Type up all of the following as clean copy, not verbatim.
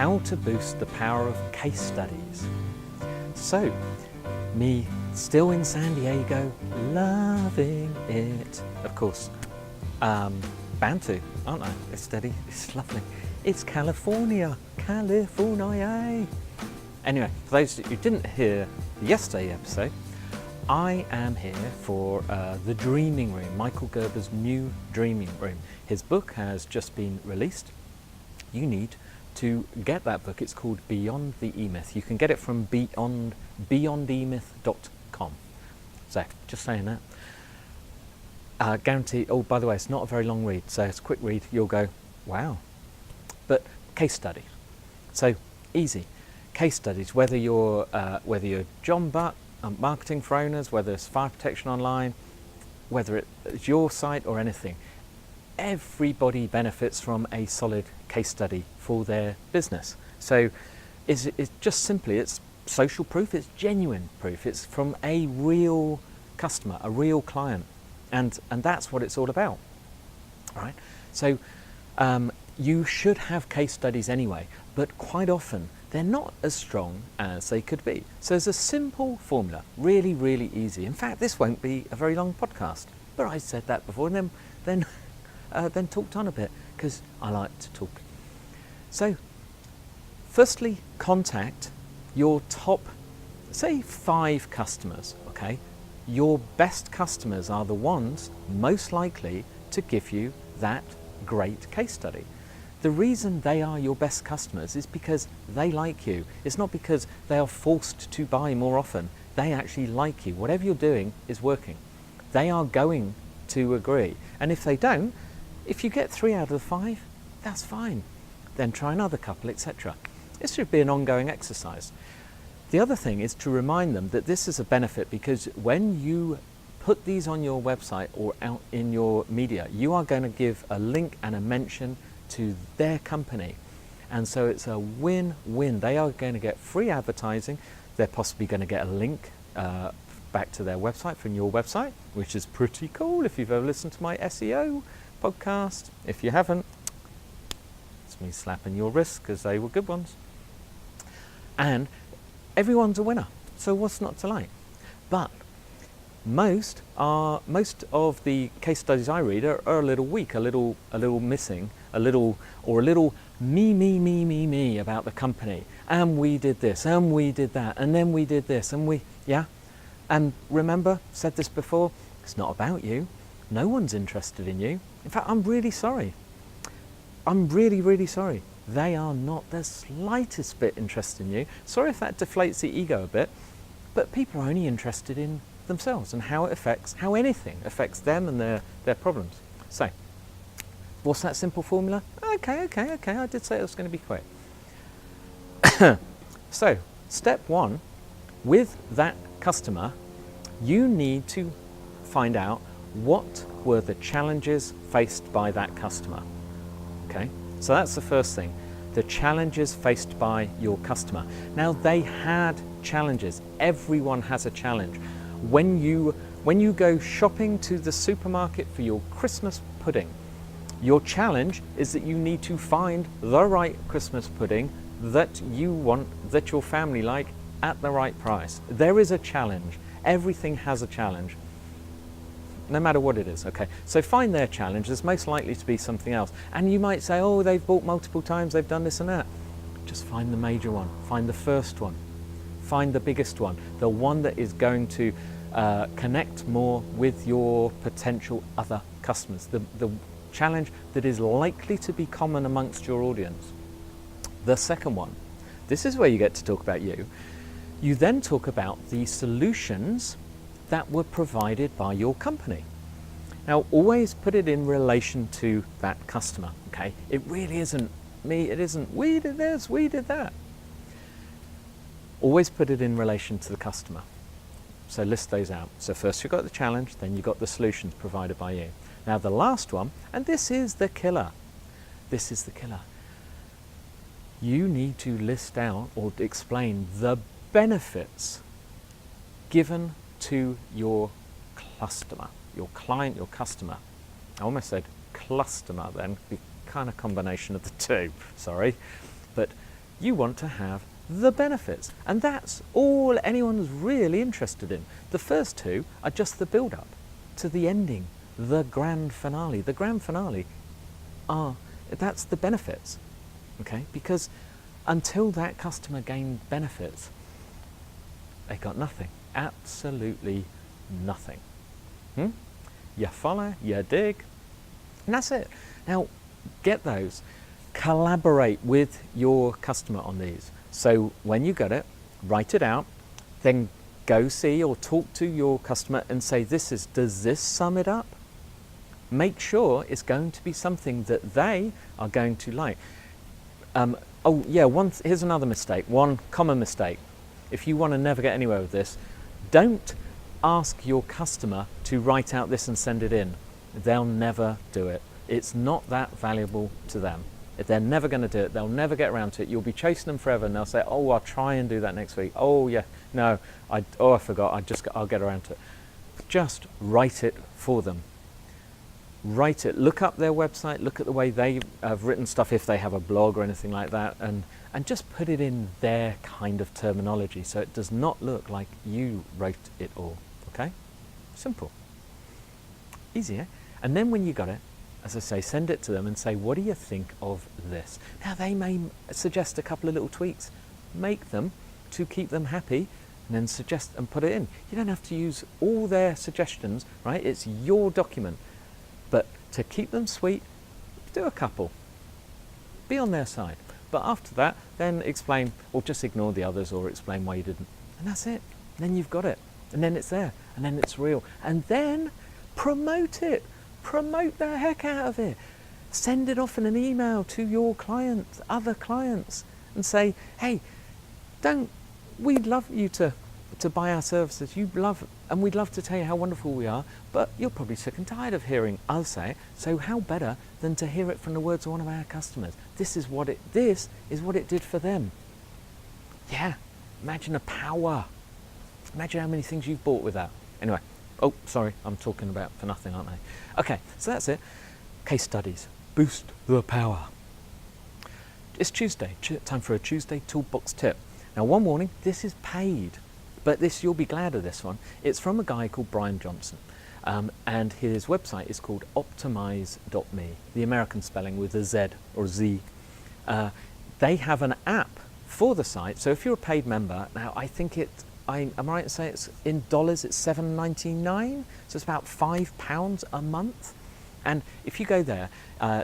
how to boost the power of case studies. So, me still in San Diego, loving it. Of course, bound to, aren't I? It's steady, it's lovely. It's California, California. Anyway, for those who didn't hear yesterday's episode, I am here for The Dreaming Room, Michael Gerber's new Dreaming Room. His book has just been released. You need to get that book. It's called Beyond the E-Myth. You can get it from beyondemyth.com. So, just saying that. Guarantee, oh, by the way, it's not a very long read, so it's a quick read. You'll go, wow. But case study. So, easy. Case studies, whether you're Jon Butt, marketing for owners, whether it's fire protection online, whether it's your site or anything. Everybody benefits from a solid case study for their business. So it's just simply, it's social proof, it's genuine proof, it's from a real customer, a real client, and that's what it's all about, right? So you should have case studies anyway, but quite often they're not as strong as they could be. So there's a simple formula, really, really easy. In fact, this won't be a very long podcast, but I said that before, and then talked on a bit, because I like to talk. So, firstly, contact your top, say 5 customers, okay? Your best customers are the ones most likely to give you that great case study. The reason they are your best customers is because they like you. It's not because they are forced to buy more often. They actually like you. Whatever you're doing is working. They are going to agree. And if they don't, if you get 3 out of the 5, that's fine. Then try another couple, etc. This should be an ongoing exercise. The other thing is to remind them that this is a benefit, because when you put these on your website or out in your media, you are going to give a link and a mention to their company. And so it's a win-win. They are going to get free advertising. They're possibly going to get a link back to their website from your website, which is pretty cool if you've ever listened to my SEO podcast. If you haven't, it's me slapping your wrist, because they were good ones. And everyone's a winner, so what's not to like? But most of the case studies I read are a little weak, a little missing, a little me about the company. And we did this, and we did that, and then we did this, and we, yeah. And remember, said this before, it's not about you. No one's interested in you. In fact, I'm really sorry. I'm really, really sorry. They are not the slightest bit interested in you. Sorry if that deflates the ego a bit, but people are only interested in themselves and how anything affects them and their problems. So, what's that simple formula? Okay, I did say it was going to be quick. So, step 1, with that customer, you need to find out what were the challenges faced by that customer. Okay, so that's the first thing. The challenges faced by your customer. Now, they had challenges. Everyone has a challenge. When you go shopping to the supermarket for your Christmas pudding, your challenge is that you need to find the right Christmas pudding that you want, that your family like, at the right price. There is a challenge. Everything has a challenge, no matter what it is, okay? So find their challenge. There's most likely to be something else. And you might say, oh, they've bought multiple times, they've done this and that. Just find the major one. Find the first one. Find the biggest one. The one that is going to connect more with your potential other customers. The challenge that is likely to be common amongst your audience. The second one. This is where you get to talk about you. You then talk about the solutions that were provided by your company. Now, always put it in relation to that customer, okay? It really isn't me, it isn't we did this, we did that. Always put it in relation to the customer. So list those out. So first you've got the challenge, then you've got the solutions provided by you. Now the last one, and this is the killer. This is the killer. You need to list out or explain the benefits given to your customer, your client, your customer. I almost said customer then, be kind of combination of the two, sorry. But You want to have the benefits. And that's all anyone's really interested in. The first two are just the build-up to the ending, the grand finale. The grand finale that's the benefits, okay? Because until that customer gained benefits, they got nothing, absolutely nothing. You follow, you dig, and that's it. Now, get those. Collaborate with your customer on these. So when you get it, write it out, then go see or talk to your customer and say, does this sum it up? Make sure it's going to be something that they are going to like. Here's another mistake, one common mistake. If you want to never get anywhere with this, don't ask your customer to write out this and send it in. They'll never do it. It's not that valuable to them. If they're never going to do it, they'll never get around to it. You'll be chasing them forever and they'll say, oh, I'll try and do that next week. Oh yeah, no, I forgot, I'll get around to it. Just write it for them. Write it, look up their website, look at the way they have written stuff if they have a blog or anything like that, and just put it in their kind of terminology so it does not look like you wrote it all, okay? Simple. Easy, eh? And then when you got it, as I say, send it to them and say, what do you think of this? Now they may suggest a couple of little tweaks. Make them to keep them happy and then suggest and put it in. You don't have to use all their suggestions, right? It's your document. But to keep them sweet, do a couple. Be on their side. But after that, then explain, or just ignore the others, or explain why you didn't. And that's it. And then you've got it. And then it's there. And then it's real. And then promote it. Promote the heck out of it. Send it off in an email to your clients, other clients, and say, hey, we'd love you to buy our services. And we'd love to tell you how wonderful we are, but you're probably sick and tired of hearing us say it, so how better than to hear it from the words of one of our customers? This is what it did for them. Yeah, imagine the power. Imagine how many things you've bought with that. Anyway, oh, sorry, I'm talking about for nothing, aren't I? Okay, so that's it. Case studies, boost the power. It's Tuesday, time for a Tuesday Toolbox tip. Now, one warning, this is paid. But you'll be glad of this one. It's from a guy called Brian Johnson, and his website is called optimize.me, the American spelling with a Z or Z. They have an app for the site, so if you're a paid member, now I think am I right to say it's in dollars, it's $7.99, so it's about £5 a month. And if you go there,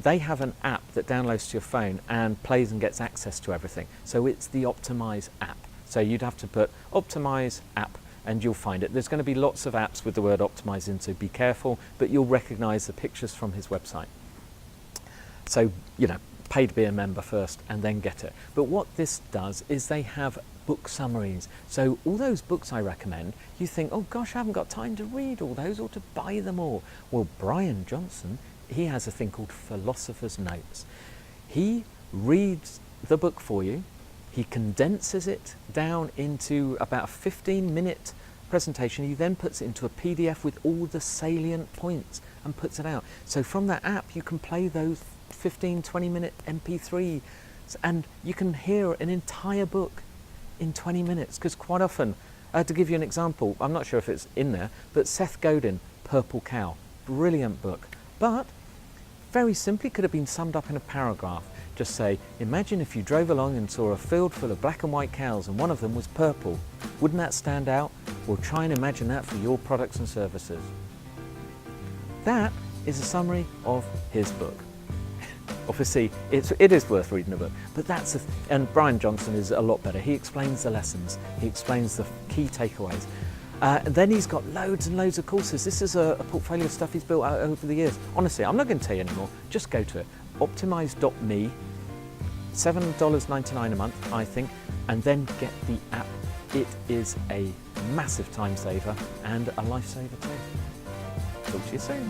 they have an app that downloads to your phone and plays and gets access to everything. So it's the Optimize app. So you'd have to put Optimize app and you'll find it. There's going to be lots of apps with the word Optimize in, so be careful, but you'll recognize the pictures from his website. So, pay to be a member first and then get it. But what this does is they have book summaries. So all those books I recommend, you think, oh gosh, I haven't got time to read all those or to buy them all. Well, Brian Johnson, he has a thing called Philosopher's Notes. He reads the book for you. He condenses it down into about a 15-minute presentation. He then puts it into a PDF with all the salient points and puts it out. So from that app, you can play those 15, 20-minute MP3s and you can hear an entire book in 20 minutes. Because quite often, to give you an example, I'm not sure if it's in there, but Seth Godin, Purple Cow, brilliant book. But very simply could have been summed up in a paragraph. Just say, imagine if you drove along and saw a field full of black and white cows and one of them was purple. Wouldn't that stand out? Well, try and imagine that for your products and services. That is a summary of his book. Obviously, it is worth reading the book, but and Brian Johnson is a lot better. He explains the lessons. He explains the key takeaways. And then he's got loads and loads of courses. This is a portfolio of stuff he's built out over the years. Honestly, I'm not going to tell you anymore. Just go to it. Optimize.me, $7.99 a month, I think, and then get the app. It is a massive time saver and a lifesaver too. Talk to you soon.